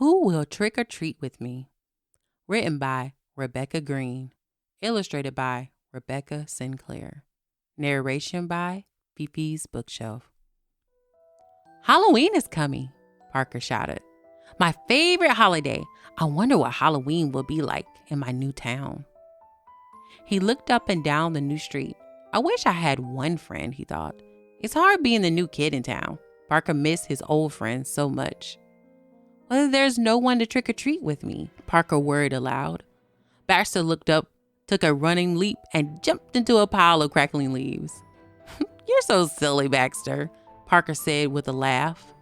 Who Will Trick or Treat with Me? Written by Greene. Illustrated by Sinclair. Narration by Fifi's Bookshelf. Halloween is coming, Parker shouted. My favorite holiday. I wonder what Halloween will be like in my new town. He looked up and down the new street. I wish I had one friend, he thought. It's hard being the new kid in town. Parker missed his old friends so much. Well, there's no one to trick or treat with me, Parker worried aloud. Baxter looked up, took a running leap, and jumped into a pile of crackling leaves. You're so silly, Baxter, Parker said with a laugh.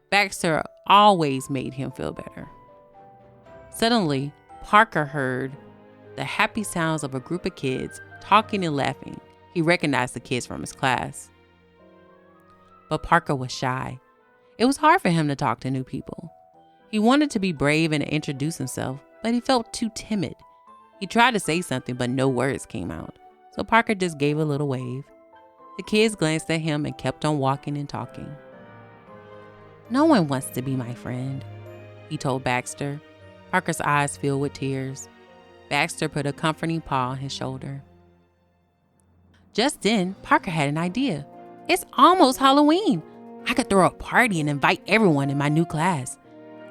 Baxter always made him feel better. Suddenly, Parker heard the happy sounds of a group of kids talking and laughing. He recognized the kids from his class. But Parker was shy. It was hard for him to talk to new people. He wanted to be brave and introduce himself, but he felt too timid. He tried to say something, but no words came out. So Parker just gave a little wave. The kids glanced at him and kept on walking and talking. No one wants to be my friend, he told Baxter. Parker's eyes filled with tears. Baxter put a comforting paw on his shoulder. Just then, Parker had an idea. It's almost Halloween. I could throw a party and invite everyone in my new class.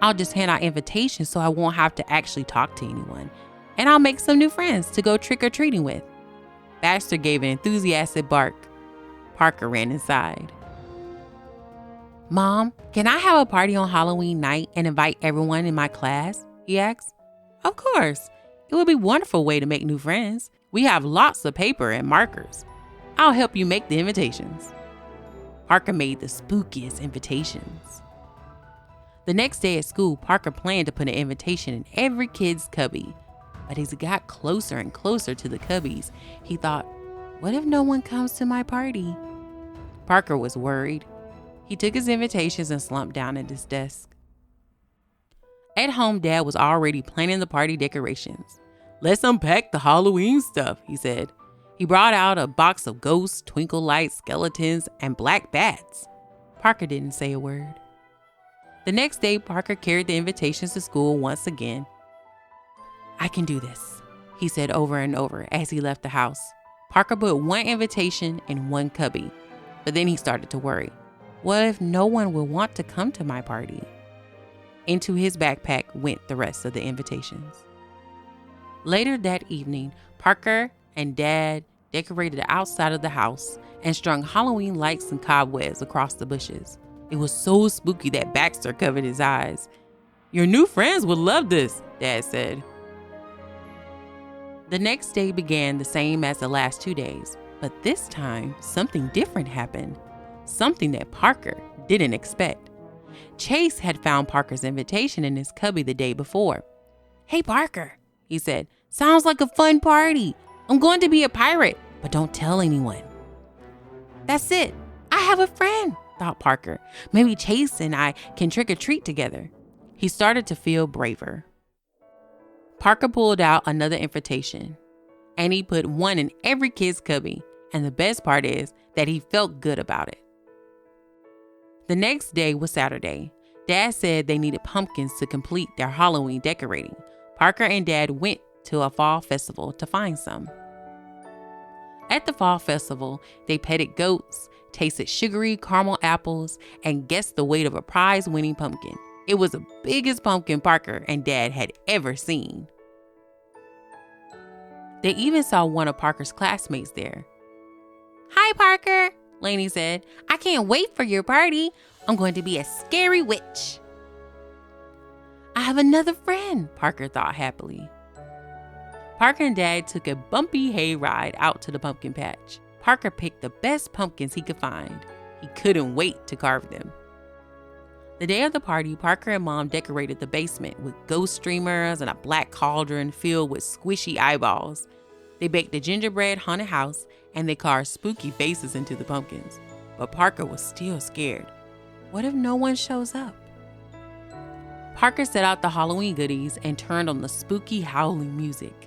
I'll just hand out invitations so I won't have to actually talk to anyone. And I'll make some new friends to go trick-or-treating with. Baxter gave an enthusiastic bark. Parker ran inside. Mom, can I have a party on Halloween night and invite everyone in my class? He asked. Of course. It would be a wonderful way to make new friends. We have lots of paper and markers. I'll help you make the invitations. Parker made the spookiest invitations. The next day at school, Parker planned to put an invitation in every kid's cubby. But as he got closer and closer to the cubbies, he thought, what if no one comes to my party? Parker was worried. He took his invitations and slumped down at his desk. At home, Dad was already planning the party decorations. Let's unpack the Halloween stuff, he said. He brought out a box of ghosts, twinkle lights, skeletons, and black bats. Parker didn't say a word. The next day, Parker carried the invitations to school once again. I can do this, he said over and over as he left the house. Parker put one invitation in one cubby, but then he started to worry. What if no one will want to come to my party? Into his backpack went the rest of the invitations. Later that evening, Parker and Dad decorated the outside of the house and strung Halloween lights and cobwebs across the bushes. It was so spooky that Baxter covered his eyes. Your new friends would love this, Dad said. The next day began the same as the last 2 days, but this time something different happened. Something that Parker didn't expect. Chase had found Parker's invitation in his cubby the day before. Hey, Parker, he said, sounds like a fun party. I'm going to be a pirate, but don't tell anyone. That's it. I have a friend, thought Parker. Maybe Chase and I can trick or treat together. He started to feel braver. Parker pulled out another invitation, and he put one in every kid's cubby. And the best part is that he felt good about it. The next day was Saturday. Dad said they needed pumpkins to complete their Halloween decorating. Parker and Dad went to a fall festival to find some. At the fall festival, they petted goats, tasted sugary caramel apples, and guessed the weight of a prize-winning pumpkin. It was the biggest pumpkin Parker and Dad had ever seen. They even saw one of Parker's classmates there. Hi, Parker, Lainey said. I can't wait for your party. I'm going to be a scary witch. I have another friend, Parker thought happily. Parker and Dad took a bumpy hay ride out to the pumpkin patch. Parker picked the best pumpkins he could find. He couldn't wait to carve them. The day of the party, Parker and Mom decorated the basement with ghost streamers and a black cauldron filled with squishy eyeballs. They baked a gingerbread haunted house and they carved spooky faces into the pumpkins. But Parker was still scared. What if no one shows up? Parker set out the Halloween goodies and turned on the spooky howling music.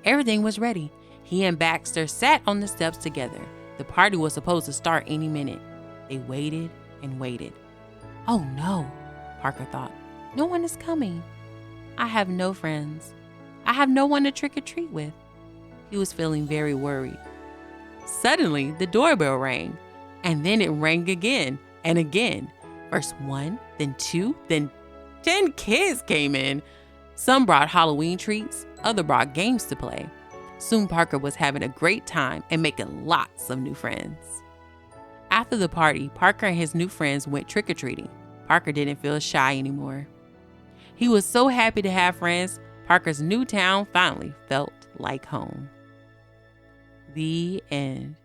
Everything was ready. He and Baxter sat on the steps together. The party was supposed to start any minute. They waited and waited. Oh no, Parker thought. No one is coming. I have no friends. I have no one to trick or treat with. He was feeling very worried. Suddenly, the doorbell rang, and then it rang again and again. First 1, then 2, then 10 kids came in. Some brought Halloween treats, others brought games to play. Soon Parker was having a great time and making lots of new friends. After the party, Parker and his new friends went trick-or-treating. Parker didn't feel shy anymore. He was so happy to have friends. Parker's new town finally felt like home. The end.